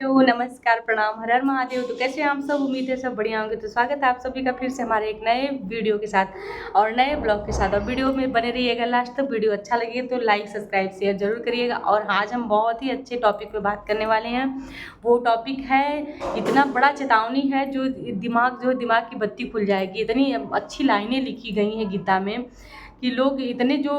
Hello, नमस्कार, प्रणाम, हर हर महादेव। तो कैसे हैं आप सब? उम्मीद है सब बढ़िया होंगे। तो स्वागत है आप सभी का फिर से हमारे एक नए वीडियो के साथ और नए ब्लॉग के साथ। और वीडियो में बने रहिएगा लास्ट तक। वीडियो अच्छा लगे तो लाइक सब्सक्राइब शेयर जरूर करिएगा। और आज हम बहुत ही अच्छे टॉपिक पे बात करने वाले हैं। वो टॉपिक है, इतना बड़ा चेतावनी है जो दिमाग की बत्ती खुल जाएगी। इतनी अच्छी लाइनें लिखी गई हैं गीता में कि लोग इतने जो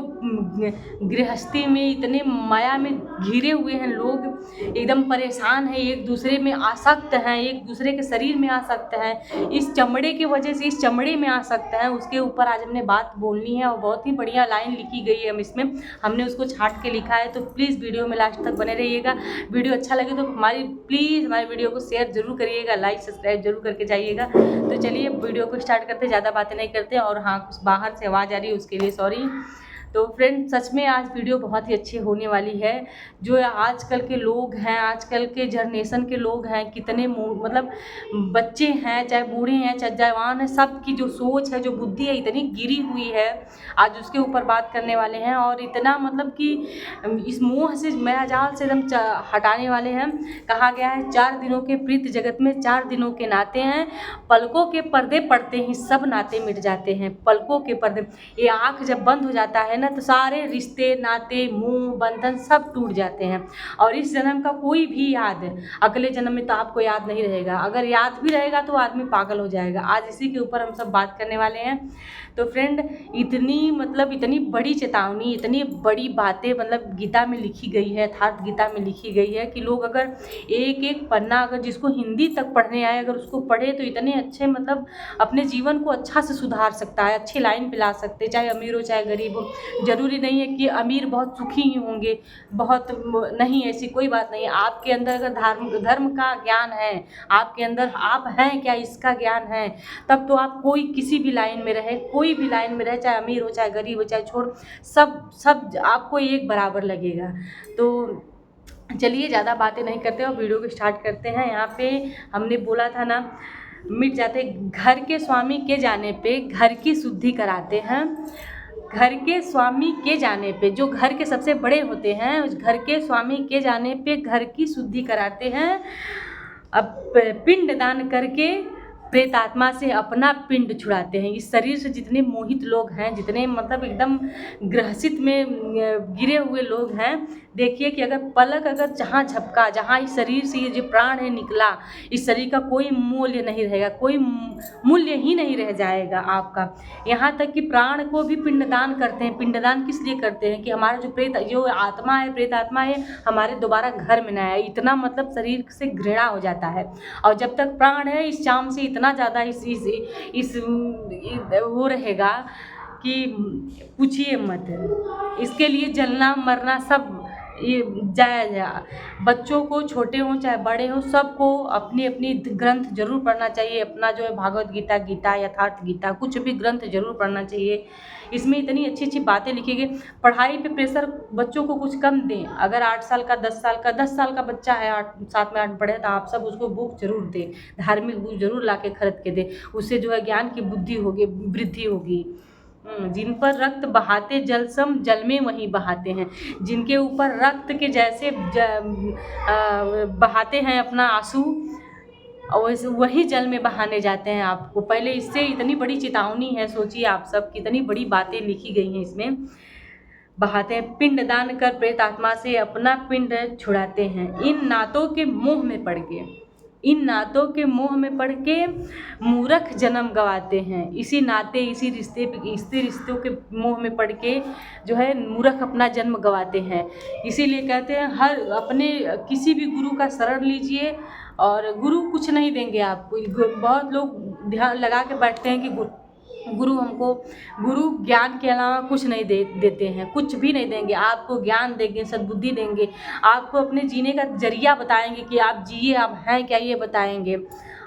गृहस्थी में इतने माया में घिरे हुए हैं, लोग एकदम परेशान हैं, एक दूसरे में आसक्त हैं, एक दूसरे के शरीर में आसक्त हैं, इस चमड़े की वजह से इस चमड़े में आसक्त हैं। उसके ऊपर आज हमने बात बोलनी है और बहुत ही बढ़िया लाइन लिखी गई है। हमने उसको छाट के लिखा है। तो प्लीज़ वीडियो में लास्ट तक बने रहिएगा। वीडियो अच्छा लगे तो प्लीज़ हमारी वीडियो को शेयर जरूर करिएगा, लाइक सब्सक्राइब जरूर करके जाइएगा। तो चलिए वीडियो को स्टार्ट करते, ज़्यादा बातें नहीं करते। और हाँ, कुछ बाहर से आवाज़ आ रही है उसके लिए सॉरी। तो फ्रेंड, सच में आज वीडियो बहुत ही अच्छी होने वाली है। जो आजकल के लोग हैं, आजकल के जनरेशन के लोग हैं, कितने मतलब बच्चे हैं, चाहे बूढ़े हैं, चाहे जवान हैं, सबकी जो सोच है, जो बुद्धि है, इतनी गिरी हुई है। आज उसके ऊपर बात करने वाले हैं। और इतना मतलब कि इस मोह से, मायाजाल से एकदम हटाने वाले हैं। कहा गया है 4 दिनों के प्रीत जगत में 4 दिनों के नाते हैं, पलकों के पर्दे पड़ते ही सब नाते मिट जाते हैं। पलकों के पर्दे, ये आँख जब बंद हो जाता है ना तो सारे रिश्ते नाते मुंह बंधन सब टूट जाते हैं। और इस जन्म का कोई भी याद अगले जन्म में तो आपको याद नहीं रहेगा। अगर याद भी रहेगा तो आदमी पागल हो जाएगा। आज इसी के ऊपर हम सब बात करने वाले हैं। तो फ्रेंड, इतनी बड़ी चेतावनी, इतनी बड़ी बातें गीता में लिखी गई है, अर्थात गीता में लिखी गई है कि लोग अगर एक एक पन्ना, अगर जिसको हिंदी तक पढ़ने आए, अगर उसको पढ़े तो इतने अच्छे अपने जीवन को अच्छा से सुधार सकता है, अच्छी लाइन पे ला सकते, चाहे अमीर हो चाहे गरीब हो। ज़रूरी नहीं है कि अमीर बहुत सुखी ही होंगे, बहुत नहीं, ऐसी कोई बात नहीं है। आपके अंदर अगर धर्म का ज्ञान है, आपके अंदर आप हैं क्या, इसका ज्ञान है, तब तो आप कोई किसी भी लाइन में रहे, कोई भी लाइन में रहे, चाहे अमीर हो चाहे गरीब हो चाहे छोड़, सब आपको एक बराबर लगेगा। तो चलिए ज़्यादा बातें नहीं करते और वीडियो को स्टार्ट करते हैं। यहाँ पे हमने बोला था ना, मिट जाते घर के स्वामी के जाने पे घर की शुद्धि कराते हैं। घर के स्वामी के जाने पे, जो घर के सबसे बड़े होते हैं, उस घर के स्वामी के जाने पे घर की शुद्धि कराते हैं। अब पिंड दान करके प्रेतात्मा से अपना पिंड छुड़ाते हैं। इस शरीर से जितने मोहित लोग हैं, जितने एकदम ग्रसित में गिरे हुए लोग हैं, देखिए कि अगर पलक अगर जहाँ झपका, जहाँ इस शरीर से ये जो प्राण है निकला, इस शरीर का कोई मूल्य नहीं रहेगा, कोई मूल्य ही नहीं रह जाएगा आपका। यहाँ तक कि प्राण को भी पिंडदान करते हैं। पिंडदान किस लिए करते हैं कि हमारा जो आत्मा है, प्रेत आत्मा है, हमारे दोबारा घर में ना आए। इतना शरीर से घृणा हो जाता है। और जब तक प्राण है, इस चाम से इतना ज़्यादा इस वो रहेगा कि पूछिए मत। इसके लिए जलना मरना सब ये जायज़ है। बच्चों को, छोटे हों चाहे बड़े हों, सबको अपनी अपनी ग्रंथ जरूर पढ़ना चाहिए। अपना जो है भागवत गीता, गीता यथार्थ गीता, कुछ भी ग्रंथ जरूर पढ़ना चाहिए। इसमें इतनी अच्छी अच्छी बातें लिखी गई। पढ़ाई पे प्रेशर बच्चों को कुछ कम दें। अगर 8 साल का 10 साल का बच्चा है, 7 में 8 पढ़े, तो आप सब उसको बुक जरूर दें, धार्मिक बुक जरूर ला के खरीद के दें। उससे जो है ज्ञान की बुद्धि होगी, वृद्धि होगी। जिन पर रक्त बहाते जल सम, जल में वहीं बहाते हैं। जिनके ऊपर रक्त के जैसे बहाते हैं अपना आंसू, और वही जल में बहाने जाते हैं आपको। पहले इससे इतनी बड़ी चेतावनी है, सोचिए आप सब, कितनी बड़ी बातें लिखी गई हैं इसमें। बहाते हैं, पिंड दान कर प्रेत आत्मा से अपना पिंड छुड़ाते हैं। इन नातों के मोह में पड़ के, इन नातों के मोह में पड़ के मूर्ख जन्म गवाते हैं। इसी नाते, इसी रिश्तों के मोह में पड़ के जो है मूर्ख अपना जन्म गवाते हैं। इसीलिए कहते हैं, हर अपने किसी भी गुरु का शरण लीजिए, और गुरु कुछ नहीं देंगे आपको। बहुत लोग ध्यान लगा के बैठते हैं कि गुरु ज्ञान के अलावा कुछ नहीं देते हैं, कुछ भी नहीं देंगे। आपको ज्ञान देंगे, सद्बुद्धि देंगे, आपको अपने जीने का जरिया बताएंगे कि आप जिए, आप हैं क्या, ये बताएंगे।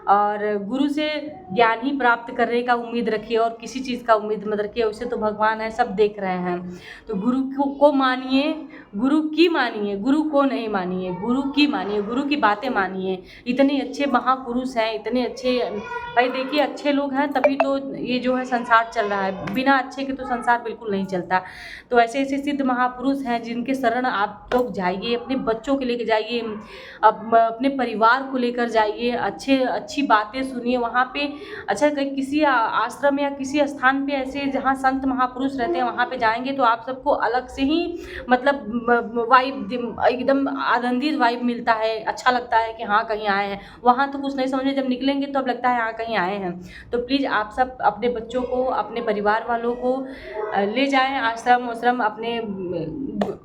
और गुरु से ज्ञान ही प्राप्त करने का उम्मीद रखिए और किसी चीज़ का उम्मीद मत रखिए। वैसे तो भगवान है, सब देख रहे हैं। तो गुरु को मानिए, गुरु की मानिए, गुरु को नहीं मानिए, गुरु की मानिए, गुरु की बातें मानिए। इतने अच्छे महापुरुष हैं, इतने अच्छे, भाई देखिए अच्छे लोग हैं तभी तो ये जो है संसार चल रहा है, बिना अच्छे के तो संसार बिल्कुल नहीं चलता। तो ऐसे ऐसे सिद्ध महापुरुष हैं जिनके शरण आप लोग जाइए, अपने बच्चों को लेकर जाइए, अपने परिवार को लेकर जाइए, अच्छी बातें सुनिए वहाँ पे। अच्छा, कहीं किसी आश्रम या किसी स्थान पे ऐसे जहाँ संत महापुरुष रहते हैं वहाँ पे जाएंगे तो आप सबको अलग से ही मतलब वाइब, एकदम आनंदित वाइब मिलता है, अच्छा लगता है कि हाँ कहीं आए हैं। वहाँ तो कुछ नहीं समझे, जब निकलेंगे तो अब लगता है हाँ कहीं आए हैं। तो प्लीज़ आप सब अपने बच्चों को, अपने परिवार वालों को ले जाएं आश्रम अपने,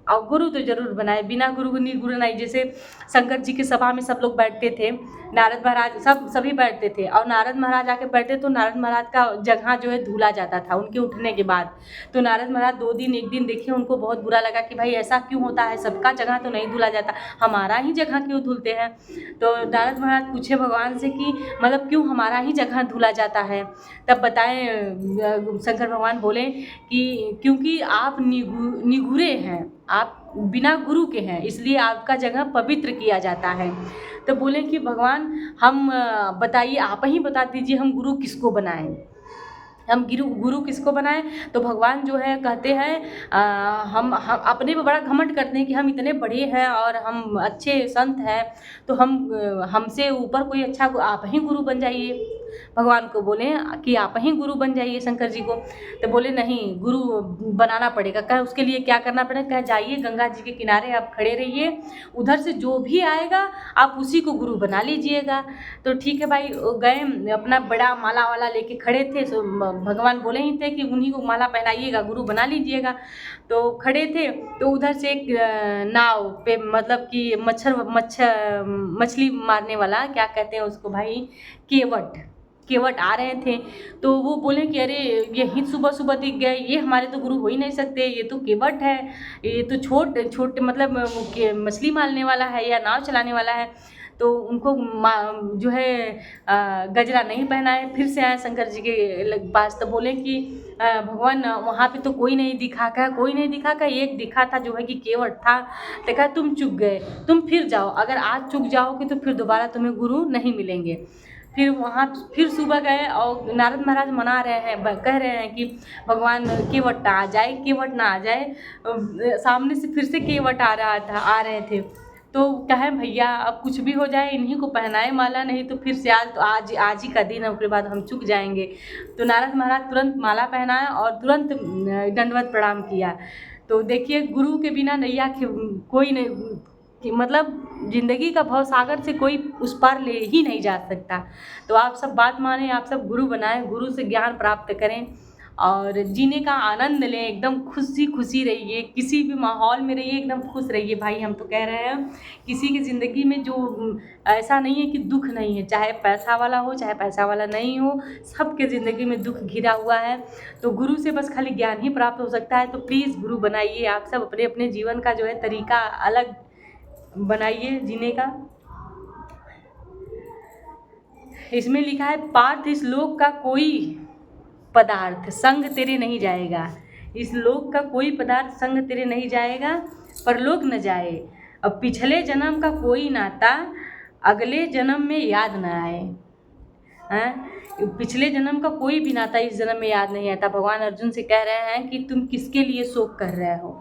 और गुरु तो जरूर बनाए, बिना गुरु निर्गुरु नहीं। जैसे शंकर जी की सभा में सब लोग बैठते थे, नारद महाराज सभी बैठते थे, और नारद महाराज आके बैठते तो नारद महाराज का जगह जो है धुला जाता था उनके उठने के बाद। तो नारद महाराज 2 दिन 1 दिन देखिए उनको बहुत बुरा लगा कि भाई ऐसा क्यों होता है, सबका जगह तो नहीं धुला जाता, हमारा ही जगह क्यों धुलते हैं। तो नारद महाराज पूछे भगवान से कि मतलब क्यों हमारा ही जगह धुला जाता है। तब बताएं शंकर भगवान बोले कि क्योंकि आप निगुरे हैं, आप बिना गुरु के हैं, इसलिए आपका जगह पवित्र किया जाता है। तो बोले कि भगवान हम बताइए, आप ही बता दीजिए हम गुरु किसको बनाएं, हम गुरु किसको बनाएं। तो भगवान जो है कहते हैं हम अपने पे बड़ा घमंड करते हैं कि हम इतने बड़े हैं और हम अच्छे संत हैं, तो हमसे ऊपर कोई अच्छा, आप ही गुरु बन जाइए। भगवान को बोले कि आप ही गुरु बन जाइए शंकर जी को। तो बोले नहीं, गुरु बनाना पड़ेगा। कहे उसके लिए क्या करना पड़ेगा, कहे जाइए गंगा जी के किनारे आप खड़े रहिए, उधर से जो भी आएगा आप उसी को गुरु बना लीजिएगा। तो ठीक है भाई, गए अपना बड़ा माला वाला लेके खड़े थे। भगवान बोले ही थे कि उन्हीं को माला पहनाइएगा, गुरु बना लीजिएगा। तो खड़े थे तो उधर से एक नाव पे, मतलब कि मछली मारने वाला, क्या कहते हैं उसको भाई, केवट आ रहे थे। तो वो बोले कि अरे यही सुबह सुबह दिख गए, ये हमारे तो गुरु हो ही नहीं सकते, ये तो केवट है, ये तो छोटे मतलब मछली मारने वाला है या नाव चलाने वाला है। तो उनको जो है गजरा नहीं पहनाए, फिर से आए शंकर जी के पास। तो बोले कि भगवान वहाँ पे तो कोई नहीं दिखा। का कोई नहीं दिखा, का एक दिखा था जो है कि केवट था। तो कहा तुम चूक गए, तुम फिर जाओ, अगर आज चूक जाओगे तो फिर दोबारा तुम्हें गुरु नहीं मिलेंगे। फिर वहाँ फिर सुबह गए और नारद महाराज मना रहे हैं, कह रहे हैं कि भगवान केवट ना आ जाए, केवट ना आ जाए। सामने से फिर से केवट आ रहे थे। तो कहे भैया अब कुछ भी हो जाए, इन्हीं को पहनाए माला, नहीं तो फिर से आज ही का दिन है, उसके बाद हम चूक जाएंगे। तो नारद महाराज तुरंत माला पहनाए और तुरंत दंडवत प्रणाम किया। तो देखिए गुरु के बिना नैया कोई नहीं, कि मतलब ज़िंदगी का भव सागर से कोई उस पार ले ही नहीं जा सकता। तो आप सब बात माने, आप सब गुरु बनाएं, गुरु से ज्ञान प्राप्त करें और जीने का आनंद लें, एकदम खुशी रहिए, किसी भी माहौल में रहिए, एकदम खुश रहिए। भाई हम तो कह रहे हैं किसी की ज़िंदगी में जो ऐसा नहीं है कि दुख नहीं है, चाहे पैसा वाला हो चाहे पैसा वाला नहीं हो, सबके ज़िंदगी में दुख घिरा हुआ है। तो गुरु से बस खाली ज्ञान ही प्राप्त हो सकता है। तो प्लीज़ गुरु बनाइए, आप सब अपने अपने जीवन का जो है तरीका अलग बनाइए जीने का। इसमें लिखा है पार्थ इस लोक का कोई पदार्थ संग तेरे नहीं जाएगा, इस लोक का कोई पदार्थ संग तेरे नहीं जाएगा, परलोक न जाए। अब पिछले जन्म का कोई नाता अगले जन्म में याद न आए। पिछले जन्म का कोई भी नाता इस जन्म में याद नहीं आता। भगवान अर्जुन से कह रहे हैं कि तुम किसके लिए शोक कर रहे हो,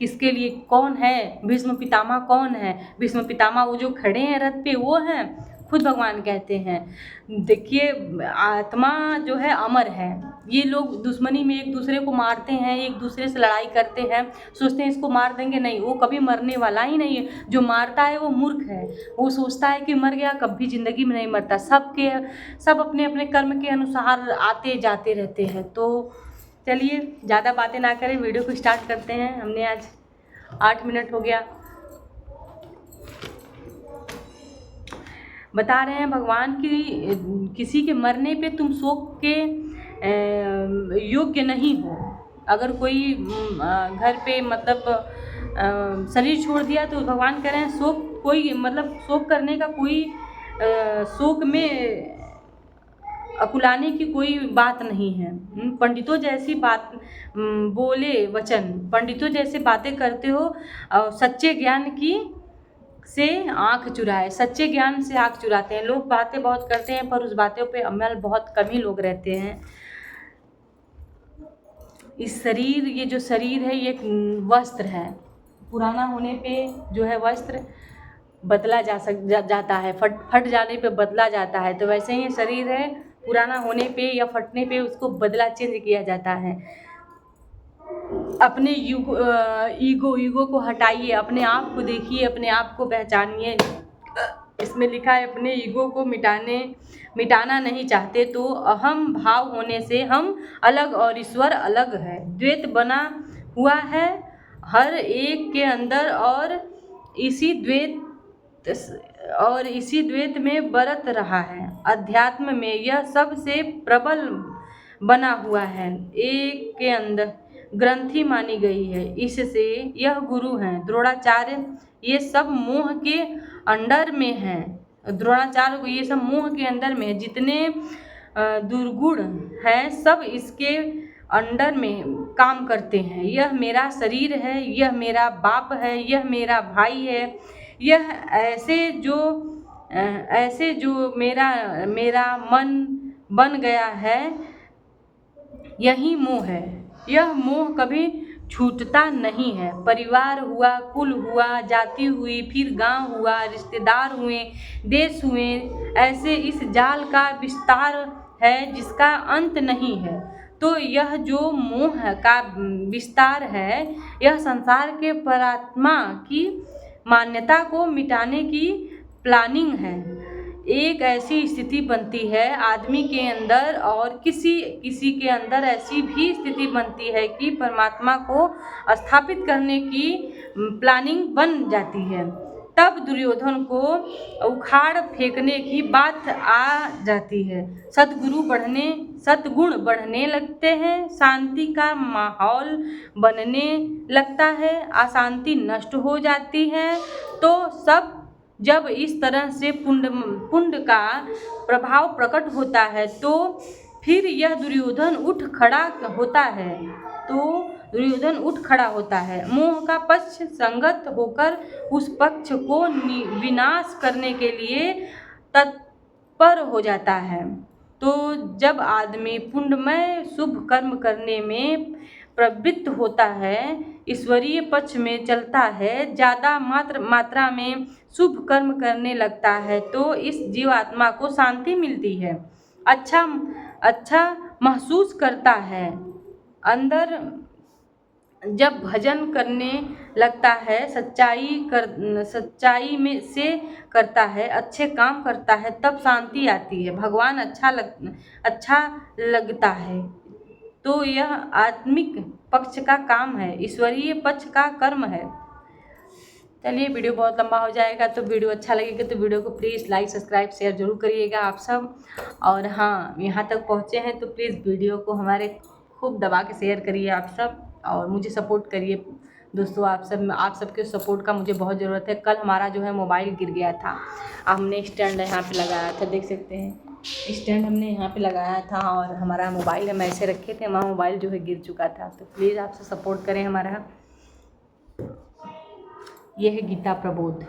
किसके लिए, कौन है भीष्म पितामह, कौन है भीष्म पितामह, वो जो खड़े हैं रथ पे वो हैं, खुद भगवान कहते हैं। देखिए आत्मा जो है अमर है, ये लोग दुश्मनी में एक दूसरे को मारते हैं, एक दूसरे से लड़ाई करते हैं, सोचते हैं इसको मार देंगे, नहीं, वो कभी मरने वाला ही नहीं है। जो मारता है वो मूर्ख है, वो सोचता है कि मर गया, कभी ज़िंदगी में नहीं मरता। सब अपने अपने कर्म के अनुसार आते जाते रहते हैं। तो चलिए ज़्यादा बातें ना करें, वीडियो को स्टार्ट करते हैं। हमने आज 8 मिनट हो गया। बता रहे हैं भगवान कि किसी के मरने पे तुम शोक के योग्य नहीं हो। अगर कोई घर पे मतलब शरीर छोड़ दिया तो भगवान कह रहे हैं शोक करने का कोई शोक में अकुलाने की कोई बात नहीं है। पंडितों जैसी बात बोले वचन, पंडितों जैसे बातें करते हो और सच्चे ज्ञान की से आँख चुराए, सच्चे ज्ञान से आँख चुराते हैं। लोग बातें बहुत करते हैं पर उस बातों पे अमल बहुत कम ही लोग रहते हैं। इस शरीर, ये जो शरीर है ये एक वस्त्र है, पुराना होने पे जो है वस्त्र बदला जाता है, फट जाने पे बदला जाता है। तो वैसे ही शरीर है, पुराना होने पे या फटने पे उसको बदला चेंज किया जाता है। अपने ईगो को हटाइए, अपने आप को देखिए, अपने आप को पहचानिए। इसमें लिखा है अपने ईगो को मिटाना नहीं चाहते तो अहम भाव होने से हम अलग और ईश्वर अलग है। द्वैत बना हुआ है हर एक के अंदर और इसी द्वैत में बरत रहा है। अध्यात्म में यह सबसे प्रबल बना हुआ है, एक के अंदर ग्रंथि मानी गई है। इससे यह गुरु हैं द्रोणाचार्य, ये सब मोह के अंडर में हैं। द्रोणाचार्य को ये सब मोह के अंदर में है। जितने दुर्गुण हैं सब इसके अंडर में काम करते हैं। यह मेरा शरीर है, यह मेरा बाप है, यह मेरा भाई है, यह ऐसे जो मेरा मन बन गया है, यही मोह है। यह मोह कभी छूटता नहीं है। परिवार हुआ, कुल हुआ, जाति हुई, फिर गांव हुआ, रिश्तेदार हुए, देश हुए, ऐसे इस जाल का विस्तार है जिसका अंत नहीं है। तो यह जो मोह का विस्तार है, यह संसार के परात्मा की मान्यता को मिटाने की प्लानिंग है। एक ऐसी स्थिति बनती है आदमी के अंदर और किसी के अंदर ऐसी भी स्थिति बनती है कि परमात्मा को स्थापित करने की प्लानिंग बन जाती है। तब दुर्योधन को उखाड़ फेंकने की बात आ जाती है। सद्गुण बढ़ने लगते हैं, शांति का माहौल बनने लगता है, अशांति नष्ट हो जाती है। तो सब जब इस तरह से पुण्य का प्रभाव प्रकट होता है तो फिर यह दुर्योधन उठ खड़ा होता है। मोह का पक्ष संगत होकर उस पक्ष को विनाश करने के लिए तत्पर हो जाता है। तो जब आदमी पुण्यमय शुभ कर्म करने में प्रवृत्त होता है, ईश्वरीय पक्ष में चलता है, ज़्यादा मात्रा में शुभ कर्म करने लगता है, तो इस जीवात्मा को शांति मिलती है, अच्छा महसूस करता है। अंदर जब भजन करने लगता है, सच्चाई में से करता है, अच्छे काम करता है, तब शांति आती है, भगवान अच्छा लगता है। तो यह आत्मिक पक्ष का काम है, ईश्वरीय पक्ष का कर्म है। चलिए, वीडियो बहुत लंबा हो जाएगा, तो वीडियो अच्छा लगेगा तो वीडियो को प्लीज़ लाइक सब्सक्राइब शेयर जरूर करिएगा आप सब। और हाँ, यहाँ तक पहुँचे हैं तो प्लीज़ वीडियो को हमारे खूब दबा के शेयर करिए आप सब और मुझे सपोर्ट करिए दोस्तों। आप सबके सपोर्ट का मुझे बहुत ज़रूरत है। कल हमारा जो है मोबाइल गिर गया था, हमने स्टैंड यहाँ पे लगाया था, देख सकते हैं स्टैंड हमने यहाँ पे लगाया था और हमारा मोबाइल हम ऐसे रखे थे, हमारा मोबाइल जो है गिर चुका था। तो प्लीज़ आपसे सपोर्ट करें हमारा। यह है गीता प्रबोध।